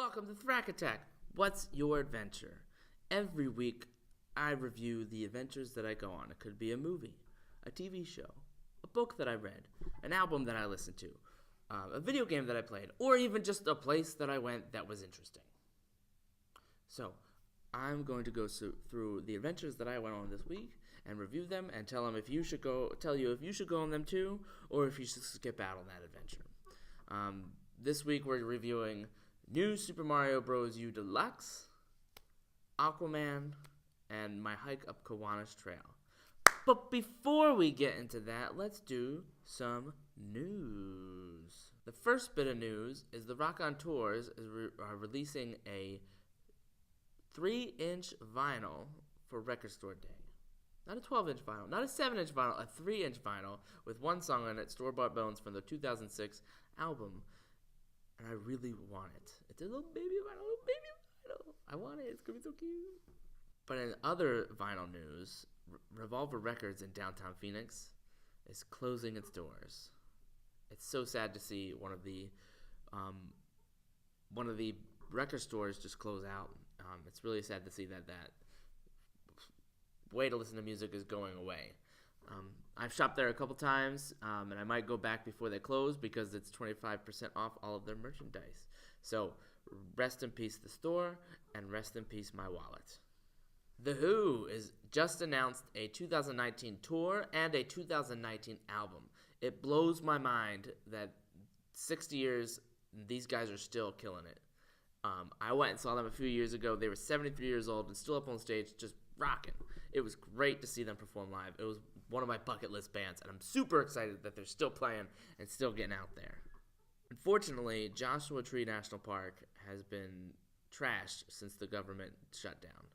Welcome to Thrak Attack. What's your adventure? Every week, I review the adventures that I go on. It could be a movie, a TV show, a book that I read, an album that I listened to, a video game that I played, or even just a place that I went that was interesting. So, I'm going to go through the adventures that I went on this week and review them and tell you if you should go on them too, or if you should skip out on that adventure. This week we're reviewing New Super Mario Bros. U Deluxe, Aquaman, and my hike up Kiwanis Trail. But before we get into that, let's do some news. The first bit of news is the Rock on Tours are releasing a 3-inch vinyl for Record Store Day. Not a 12-inch vinyl, not a 7-inch vinyl, a 3-inch vinyl with one song on it, Store-Bought Bones, from the 2006 album. And I really want it. It's a little baby vinyl, I want it. It's going to be so cute. But in other vinyl news, Revolver Records in downtown Phoenix is closing its doors. It's so sad to see one of the record stores just close out. It's really sad to see that way to listen to music is going away. I've shopped there a couple times, and I might go back before they close because it's 25% off all of their merchandise. So, rest in peace the store, and rest in peace my wallet. The Who is just announced a 2019 tour and a 2019 album. It blows my mind that 60 years, these guys are still killing it. I went and saw them a few years ago. They were 73 years old and still up on stage, just rocking. It was great to see them perform live. It was one of my bucket list bands, and I'm super excited that they're still playing and still getting out there. Unfortunately, Joshua Tree National Park has been trashed since the government shut down.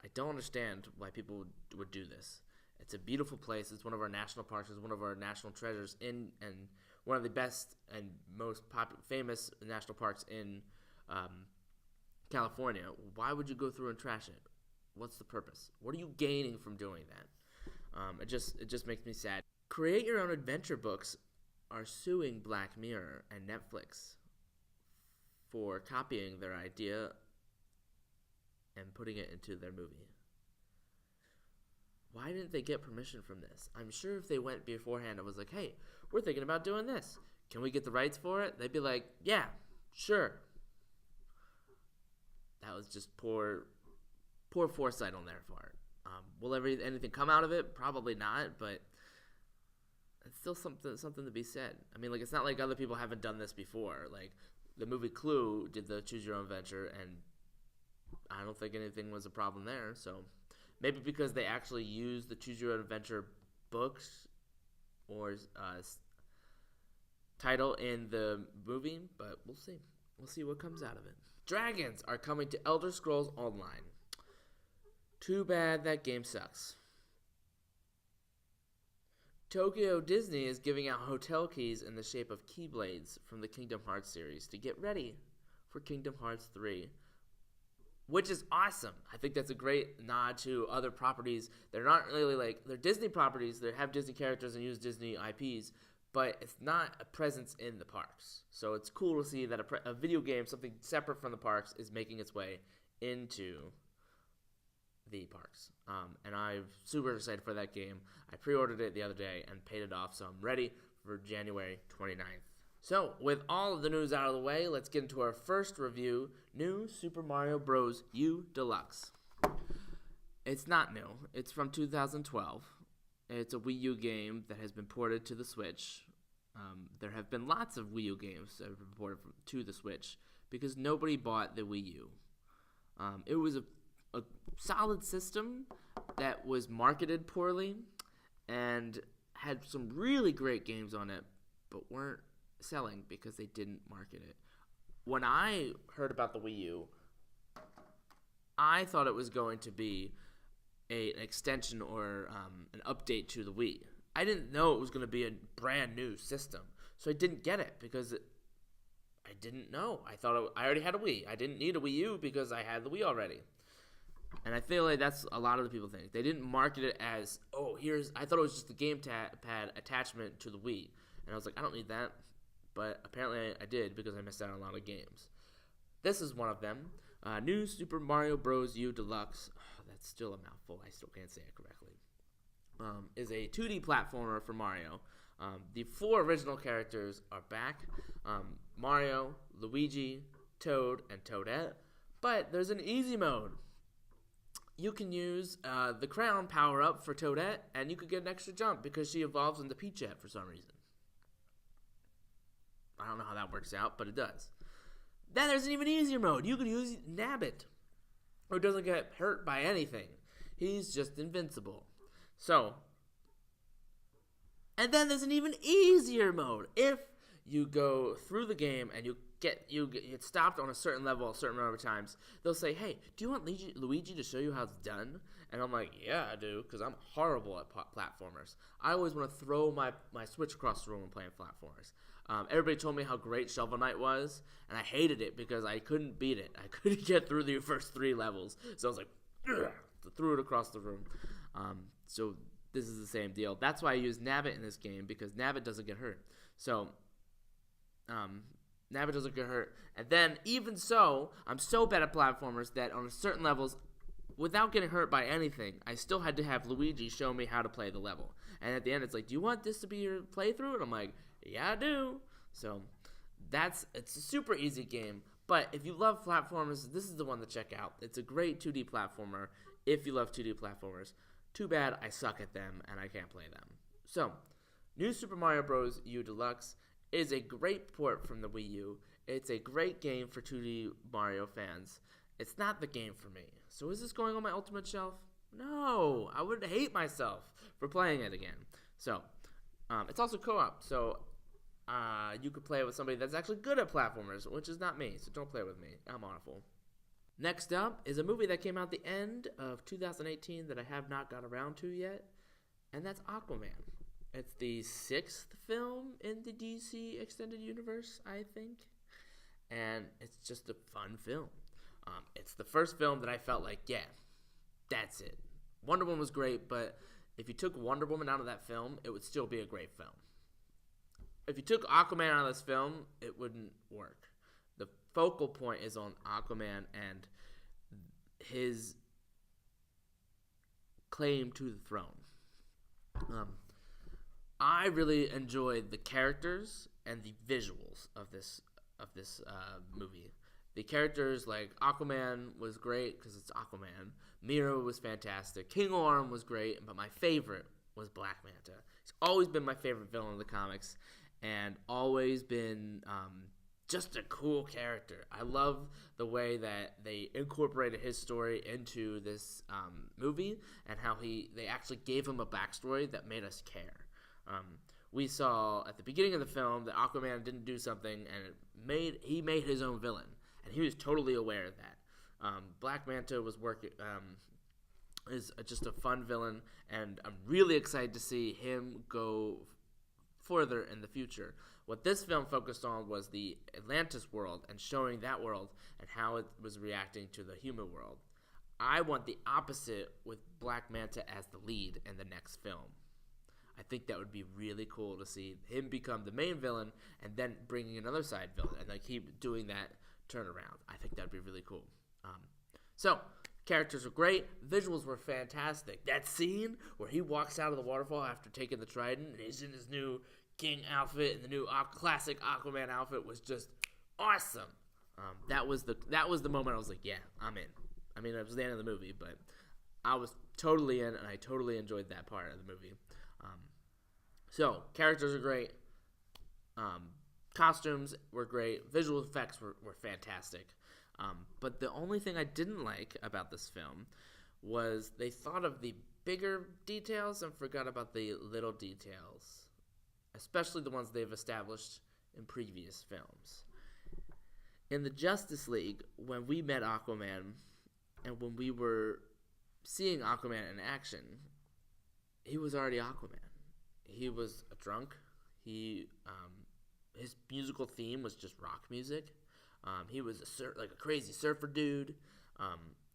I don't understand why people would do this. It's a beautiful place. It's one of our national parks. It's one of our national treasures and one of the best and most famous national parks in California. Why would you go through and trash it? What's the purpose? What are you gaining from doing that? It just makes me sad. Create Your Own Adventure books are suing Black Mirror and Netflix for copying their idea and putting it into their movie. Why didn't they get permission from this? I'm sure if they went beforehand and was like, hey, we're thinking about doing this. Can we get the rights for it? They'd be like, yeah, sure. That was just poor foresight on their part. Will anything come out of it? Probably not, but it's still something to be said. I mean, like, it's not like other people haven't done this before. Like, the movie Clue did the Choose Your Own Adventure, and I don't think anything was a problem there. So maybe because they actually used the Choose Your Own Adventure books or title in the movie, but we'll see. We'll see what comes out of it. Dragons are coming to Elder Scrolls Online. Too bad that game sucks. Tokyo Disney is giving out hotel keys in the shape of keyblades from the Kingdom Hearts series to get ready for Kingdom Hearts 3, which is awesome. I think that's a great nod to other properties. They're not really they're Disney properties. They have Disney characters and use Disney IPs, but it's not a presence in the parks. So it's cool to see that a video game, something separate from the parks, is making its way into the parks. And I'm super excited for that game. I pre-ordered it the other day and paid it off, so I'm ready for January 29th. So, with all of the news out of the way, let's get into our first review, New Super Mario Bros. U Deluxe. It's not new. It's from 2012. It's a Wii U game that has been ported to the Switch. There have been lots of Wii U games that have been ported to the Switch because nobody bought the Wii U. It was a solid system that was marketed poorly and had some really great games on it, but weren't selling because they didn't market it. When I heard about the Wii U, I thought it was going to be an extension or an update to the Wii. I didn't know it was going to be a brand new system, so I didn't get it because I didn't know. I thought I already had a Wii. I didn't need a Wii U because I had the Wii already. And I feel like that's a lot of the people think. They didn't market it as, I thought it was just the game pad attachment to the Wii. And I was like, I don't need that. But apparently I did because I missed out on a lot of games. This is one of them. New Super Mario Bros. U Deluxe. Oh, that's still a mouthful. I still can't say it correctly. Is a 2D platformer for Mario. The 4 original characters are back. Mario, Luigi, Toad, and Toadette. But there's an easy mode. You can use the crown power-up for Toadette, and you could get an extra jump because she evolves into Peachette for some reason. I don't know how that works out, but it does. Then there's an even easier mode. You can use Nabbit, who doesn't get hurt by anything. He's just invincible. So, and then there's an even easier mode. If you go through the game and you get stopped on a certain level a certain number of times, they'll say, hey, do you want Luigi to show you how it's done? And I'm like, yeah, I do, because I'm horrible at platformers. I always want to throw my Switch across the room when playing platformers. Everybody told me how great Shovel Knight was, and I hated it because I couldn't beat it. I couldn't get through the first 3 levels. So I was like, threw it across the room. So this is the same deal. That's why I use Nabbit in this game, because Nabbit doesn't get hurt. So, Nabbit doesn't get hurt. And then, even so, I'm so bad at platformers that on certain levels, without getting hurt by anything, I still had to have Luigi show me how to play the level. And at the end, it's like, do you want this to be your playthrough? And I'm like, yeah, I do. So, it's a super easy game. But if you love platformers, this is the one to check out. It's a great 2D platformer if you love 2D platformers. Too bad I suck at them and I can't play them. So, New Super Mario Bros. U Deluxe is a great port from the Wii U. It's a great game for 2D Mario fans. It's not the game for me. So is this going on my Ultimate Shelf? No, I would hate myself for playing it again. So, it's also co-op. So, you could play it with somebody that's actually good at platformers, which is not me. So don't play with me. I'm awful. Next up is a movie that came out the end of 2018 that I have not got around to yet, and that's Aquaman. It's the 6th film in the DC Extended Universe, I think, and it's just a fun film. It's the first film that I felt like, yeah, that's it. Wonder Woman was great, but if you took Wonder Woman out of that film, it would still be a great film. If you took Aquaman out of this film, it wouldn't work. The focal point is on Aquaman and his claim to the throne. I really enjoyed the characters and the visuals of this movie. The characters, like Aquaman, was great because it's Aquaman. Mira was fantastic. King Orm was great, but my favorite was Black Manta. He's always been my favorite villain in the comics, and always been just a cool character. I love the way that they incorporated his story into this movie, and how they actually gave him a backstory that made us care. We saw at the beginning of the film that Aquaman didn't do something, and he made his own villain, and he was totally aware of that. Black Manta is just a fun villain, and I'm really excited to see him go further in the future. What this film focused on was the Atlantis world and showing that world and how it was reacting to the human world. I want the opposite with Black Manta as the lead in the next film. I think that would be really cool to see him become the main villain and then bringing another side villain and like keep doing that turnaround. I think that would be really cool. So, characters were great. Visuals were fantastic. That scene where he walks out of the waterfall after taking the trident and he's in his new king outfit and the new classic Aquaman outfit was just awesome. That was the moment I was like, yeah, I'm in. I mean, it was the end of the movie, but I was totally in, and I totally enjoyed that part of the movie. So, characters are great. Costumes were great. Visual effects were fantastic. But the only thing I didn't like about this film was they thought of the bigger details and forgot about the little details, especially the ones they've established in previous films. In the Justice League, when we met Aquaman, and when we were seeing Aquaman in action, he was already Aquaman. He was a drunk. His musical theme was just rock music. He was a crazy surfer dude,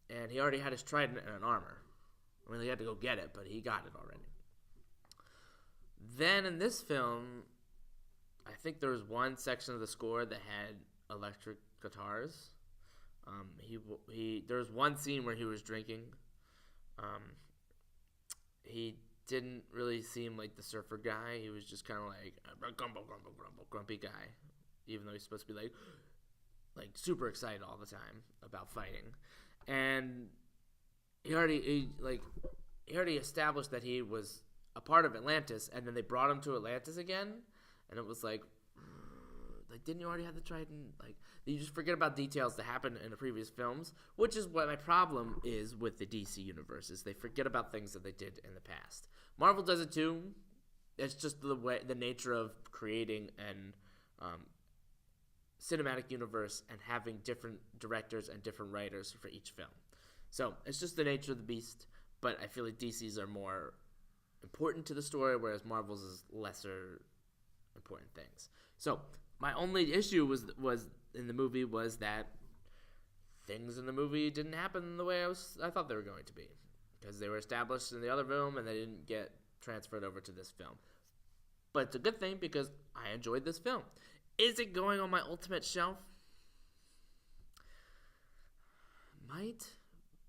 and he already had his trident and an armor. I mean, he had to go get it, but he got it already. Then in this film, I think there was one section of the score that had electric guitars, There was one scene where he was drinking. He didn't really seem like the surfer guy. He was just kind of like grumpy guy, even though he's supposed to be like super excited all the time about fighting. And he already established that he was a part of Atlantis, and then they brought him to Atlantis again, and it was like didn't you already have the Trident? Like, you just forget about details that happened in the previous films, which is what my problem is with the DC universe, is they forget about things that they did in the past. Marvel does it too. It's just the nature of creating an cinematic universe and having different directors and different writers for each film. So it's just the nature of the beast, but I feel like DC's are more important to the story, whereas Marvel's is lesser important things. So my only issue was in the movie was that things in the movie didn't happen the way I thought they were going to be, because they were established in the other film and they didn't get transferred over to this film. But it's a good thing because I enjoyed this film. Is it going on my ultimate shelf? Might,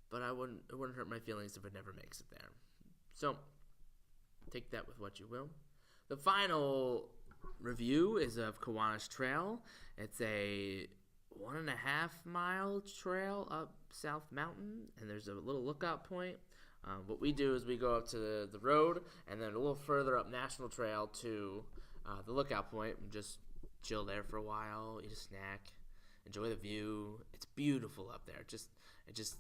but it wouldn't hurt my feelings if it never makes it there. So take that with what you will. The final review is of Kiwanis Trail. It's a 1.5 mile trail up South Mountain, and there's a little lookout point. What we do is we go up to the road, and then a little further up National Trail to the lookout point, and just chill there for a while, eat a snack, enjoy the view. It's beautiful up there. It's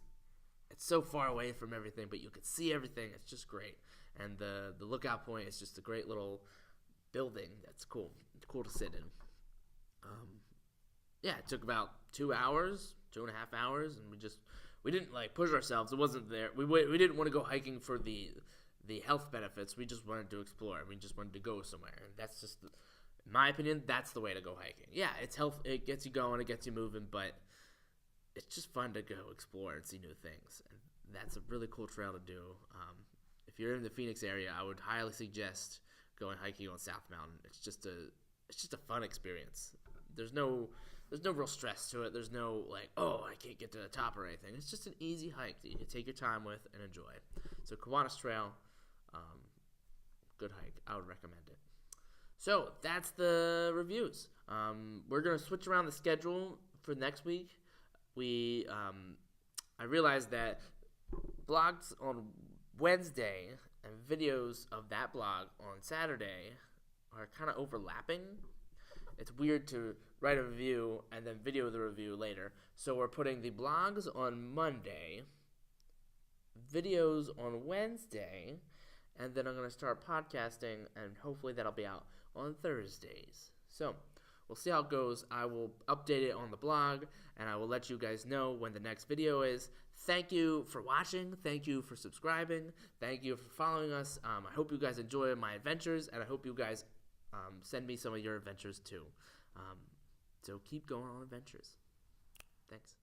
so far away from everything, but you can see everything. It's just great. And the lookout point is just a great little building that's cool. It's cool to sit in. It took about 2 hours, 2.5 hours, and we didn't like push ourselves. It wasn't there. We didn't want to go hiking for the health benefits. We just wanted to explore. We just wanted to go somewhere, and that's just, in my opinion, that's the way to go hiking. Yeah, it's health. It gets you going. It gets you moving, but it's just fun to go explore and see new things. And that's a really cool trail to do. If you're in the Phoenix area, I would highly suggest going hiking on South Mountain. It's just a fun experience. There's no real stress to it. There's no like, oh, I can't get to the top or anything. It's just an easy hike that you can take your time with and enjoy. So Kiwanis Trail, good hike. I would recommend it. So that's the reviews. We're gonna switch around the schedule for next week. I realized that blogs on Wednesday and videos of that blog on Saturday are kind of overlapping. It's weird to write a review and then video the review later. So we're putting the blogs on Monday, videos on Wednesday, and then I'm going to start podcasting, and hopefully that'll be out on Thursdays. So we'll see how it goes. I will update it on the blog, and I will let you guys know when the next video is. Thank you for watching. Thank you for subscribing. Thank you for following us. I hope you guys enjoy my adventures, and I hope you guys send me some of your adventures too. So keep going on adventures. Thanks.